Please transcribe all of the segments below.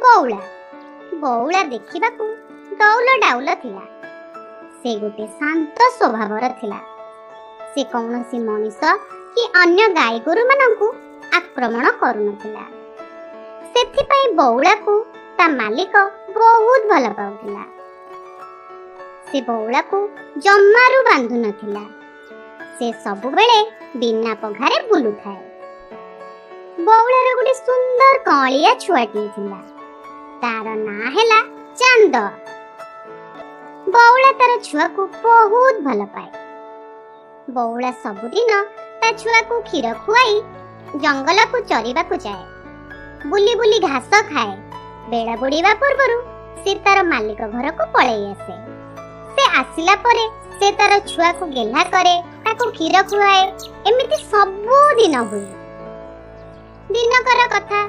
ବଉଳା ବଉଳା ଦେଖିବାକୁ ଡଉଲ ଡାଉଲ ଥିଲା। ସେ ଗୋଟେ ଶାନ୍ତ ସ୍ୱଭାବର ଥିଲା। ସେ କୌଣସି ମଣିଷ କି ଅନ୍ୟ ଗାଈ ଗୋରୁମାନଙ୍କୁ ଆକ୍ରମଣ କରୁନଥିଲା। ସେଥିପାଇଁ ବଉଳାକୁ ତା ମାଲିକ ବହୁତ ଭଲ ପାଉଥିଲା। ସେ ବଉଳାକୁ ଜମାରୁ ବାନ୍ଧୁ ନଥିଲା। ସେ ସବୁବେଳେ ବିନା ପଘାରେ ବୁଲୁଥାଏ। ବଉଳାର ଗୋଟେ ସୁନ୍ଦର କଅଁଳିଆ ଛୁଆଟିଏ ଥିଲା। ତାର ନାଁ ହେଲା ଚାନ୍ଦ। ବଉଳା ତାର ଛୁଆକୁ ବହୁତ ଭଲ ପାଏ। ବଉଳା ସବୁଦିନ ତା ଛୁଆକୁ କ୍ଷୀର ଖୁଆଇ ଜଙ୍ଗଲକୁ ଚରିବାକୁ ଯାଏ। ବୁଲି ବୁଲି ଘାସ ଖାଏ। ବେଳ ବୁଡ଼ିବା ପୂର୍ବରୁ ସେ ତାର ମାଲିକ ଘରକୁ ପଳେଇ ଆସେ। ସେ ଆସିଲା ପରେ ସେ ତାର ଛୁଆକୁ ଗେହ୍ଲା କରେ, ତାକୁ କ୍ଷୀର ଖୁଆଏ। ଏମିତି ସବୁଦିନ ହୁଏ। ଦିନକର କଥା,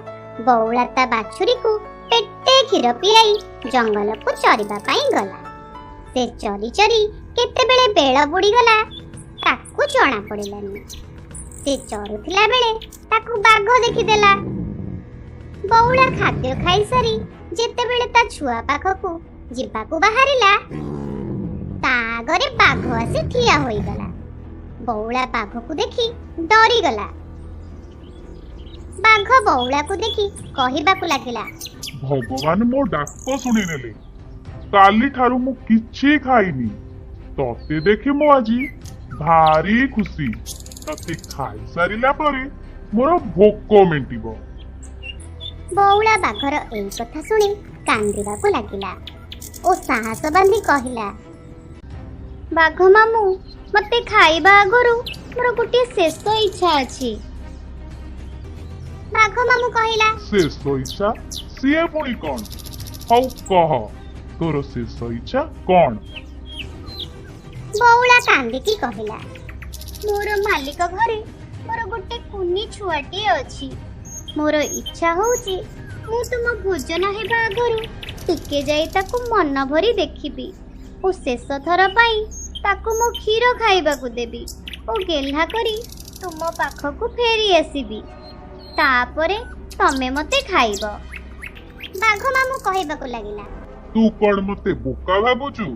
ବଉଳା ତା ବାଛୁରୀକୁ ପେଟେ କ୍ଷୀର ପିଆଇ ଜଙ୍ଗଲକୁ ଚରିବା ପାଇଁ ଗଲା। ସେ ଚରି ଚରି କେତେବେଳେ ବେଳ ବୁଡ଼ିଗଲା ତାକୁ ଜଣା ପଡ଼ିଲାନି। ସେ ଚରୁଥିଲା ବେଳେ ତାକୁ ବାଘ ଦେଖିଦେଲା। ବଉଳା ଖାଦ୍ୟ ଖାଇସାରି ଯେତେବେଳେ ତା ଛୁଆ ପାଖକୁ ଯିବାକୁ ବାହାରିଲା, ତା ଆଗରେ ବାଘ ଆସି ଠିଆ ହୋଇଗଲା। ବଉଳା ବାଘକୁ ଦେଖି ଡରିଗଲା। ବାଘ ବଉଳାକୁ ଦେଖି କହିବାକୁ ଲାଗିଲା, ଭଗବାନ ମୋ ଡାକ ଶୁଣିନେଲେ। କାଲି ଠାରୁ ମୁଁ କିଛି ଖାଇନି। ତତେ ଦେଖି ମୁଁ ଆଜି ଭାରି ଖୁସି। ତତେ ଖାଇସାରିଲା ପରେ ମୋର ଭୋକ ମେଣ୍ଟିବ। ବଉଳା ବାଘର ଏଇ କଥା ଶୁଣି କାନ୍ଦିବାକୁ ଲାଗିଲା ଓ ସାହସ ବାନ୍ଧି କହିଲା, ବାଘ ମାମୁଁ, ମତେ ଖାଇବା ଆଗରୁ ମୋର ଗୋଟିଏ ଶେଷ ଇଚ୍ଛା ଅଛି। ବାଘ ମାମୁଁ କହିଲା, ଶେଷ ଇଚ୍ଛା? ସିଏ ପୁଣି କଣ? ହଉ କହ, ତୋର ଶେଷ ଇଚ୍ଛା କଣ? ବଉଳା କାନ୍ଦିକି କହିଲା, ମୋର ମାଲିକ ଘରେ ମୋର ଗୋଟେ କୁନି ଛୁଆଟିଏ ଅଛି। ମୋର ଇଚ୍ଛା ହଉଛି ମୁଁ ତୁମ ଭୋଜନ ହେବା ଆଗରୁ ଟିକେ ଯାଇ ତାକୁ ମନ ଭରି ଦେଖିବି ଓ ଶେଷ ଥର ପାଇଁ ତାକୁ ମୋ କ୍ଷୀର ଖାଇବାକୁ ଦେବି ଓ ଗେହ୍ଲା କରି ତୁମ ପାଖକୁ ଫେରି ଆସିବି। ତାପରେ ତମେ ମତେ ଖାଇବ। ବାଘ ମାମୁଁ କହିବାକୁ ଲାଗିଲା, ତୁ କଣ ମତେ ବୋକା ଭାବୁଛୁ?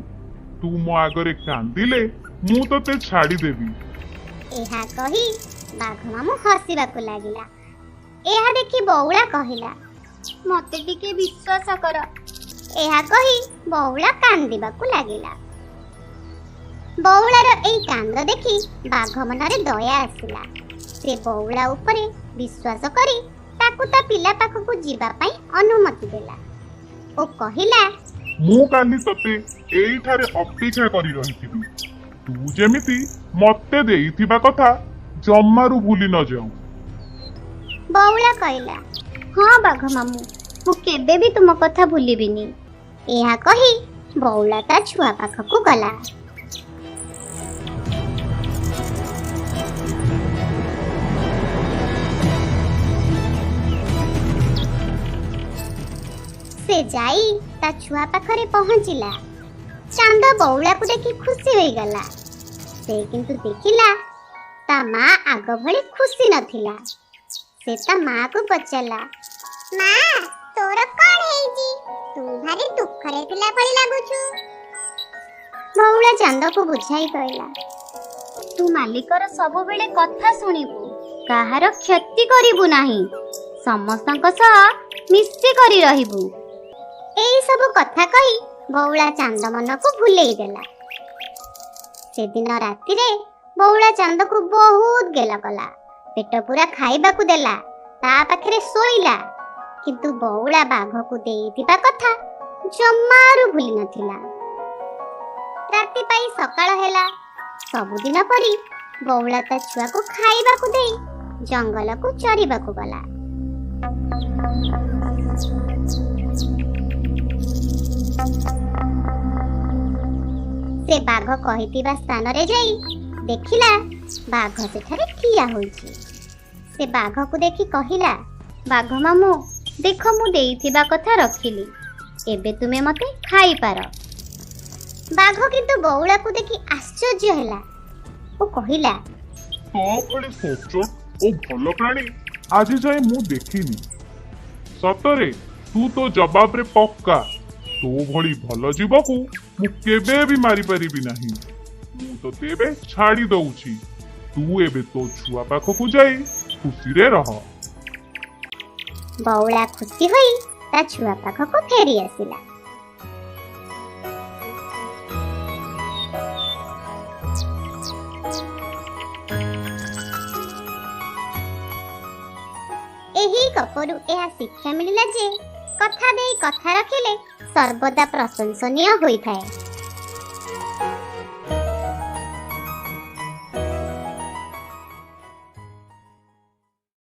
ତୁ ମୋ ଆଗରେ କାନ୍ଦିଲେ ମୁଁ ତତେ ଛାଡ଼ିଦେବି। ଏହା କହି ବାଘ ମାମୁଁ ହସିବାକୁ ଲାଗିଲା। ଏହା ଦେଖି ବଉଳା କହିଲା, ମତେ ଟିକେ ବିଶ୍ୱାସ କର। ଏହା କହି ବଉଳା କାନ୍ଦିବାକୁ ଲାଗିଲା। ବଉଳାର ଏଇ କାନ୍ଦ ଦେଖି ବାଘ ମନରେ ଦୟା ଆସିଲା। ସେ ବଉଳା ଉପରେ ବିଶ୍ୱାସ କରି ତାକୁ ତା ପିଲା ପାଖକୁ ଯିବା ପାଇଁ ଅନୁମତି ଦେଲା ଓ କହିଲା, ମୁଁ କାଲି ତତେ ଏଇଠାରେ ଅପେକ୍ଷା କରି ରହିଥିବି। ତୁ ଯେମିତି ମତେ ଦେଇଥିବା କଥା ଜମାରୁ ଭୁଲି ନ ଯାଉ। ବଉଳା କହିଲା, ହଁ ବାଘ ମାମୁଁ, ମୁଁ କେବେ ବି ତୁମ କଥା ଭୁଲିବିନି। ଏହା କହି ବଉଳା ତା ଛୁଆ ପାଖକୁ ଗଲା। ସେ ଯାଇ ତା ଛୁଆ ପାଖରେ ପହଞ୍ଚିଲା। ଚାନ୍ଦ ବଉଳାକୁ ଦେଖି ଖୁସି ହୋଇଗଲା। ସେ କିନ୍ତୁ ଦେଖିଲା ତା ମା ଆଗ ଭଳି ଖୁସି ନଥିଲା। ସେ ତା ମାକୁ ପଚାରିଲା, ମା, ତୋର କଣ ହେଇଛି? ତୁ ଭାରି ଦୁଃଖରେ ଥିଲା ଭଳି ଲାଗୁଛୁ। ବଉଳା ଚାନ୍ଦକୁ ବୁଝାଇ କହିଲା, ତୁ ମାଲିକର ସବୁବେଳେ କଥା ଶୁଣିବୁ, କାହାର କ୍ଷତି କରିବୁ ନାହିଁ, ସମସ୍ତଙ୍କ ସହ ମିଶି କରି ରହିବୁ। ଏଇ ସବୁ କଥା କହି ବଉଳା ଚାନ୍ଦ ମନକୁ ଭୁଲେଇ ଦେଲା। ସେଦିନ ରାତିରେ ବଉଳା ଚାନ୍ଦକୁ ବହୁତ ଗେଲ କଲା। ପେଟ ପୁରା ଖାଇବାକୁ ଦେଲା, ତା ପାଖରେ ଶୋଇଲା। କିନ୍ତୁ ବଉଳା ବାଘକୁ ଦେଇଥିବା କଥା ଜମାରୁ ଭୁଲି ନଥିଲା। ରାତି ପାଇଁ ସକାଳ ହେଲା। ସବୁଦିନ ପରି ବଉଳା ତା ଛୁଆକୁ ଖାଇବାକୁ ଦେଇ ଜଙ୍ଗଲକୁ ଚରିବାକୁ ଗଲା। ସେ ବାଘ କହିଥିବା ସ୍ଥାନରେ ଯାଇ ଦେଖିଲା ବାଘ ସେଠାରେ ଠିଆ ହୋଇଛି। ସେ ବାଘକୁ ଦେଖି କହିଲା, ବାଘ ମାମୁଁ, ଦେଖ ମୁଁ ଦେଇଥିବା କଥା ରଖିଲି। ଏବେ ତୁମେ ମତେ ଖାଇପାର। ବାଘ କିନ୍ତୁ ବଉଳାକୁ ଦେଖି ଆଶ୍ଚର୍ଯ୍ୟ ହେଲା ଓ କହିଲା, ତୋ ଭଳି ସଚ୍ଚୋଟ ଓ ଭଲ ପ୍ରାଣୀ ଆଜି ଯାଏ ମୁଁ ଦେଖିନି। ସତରେ तू तो जवाब रे पक्का तो भली भल जीवकू मु केबे भी मारी परिबी नाही मु तो तेबे छाड़ी दउछि तू एबे तो छुआ पाखकू जाई खुशी रे रह। बौला खुशी होई ता छुआ पाखकू फेरी आसिला। एही गपरु एहा शिक्षा मिलिला जे कथा देई कथा रखिले सर्वदा प्रशंसनीय होइथाए।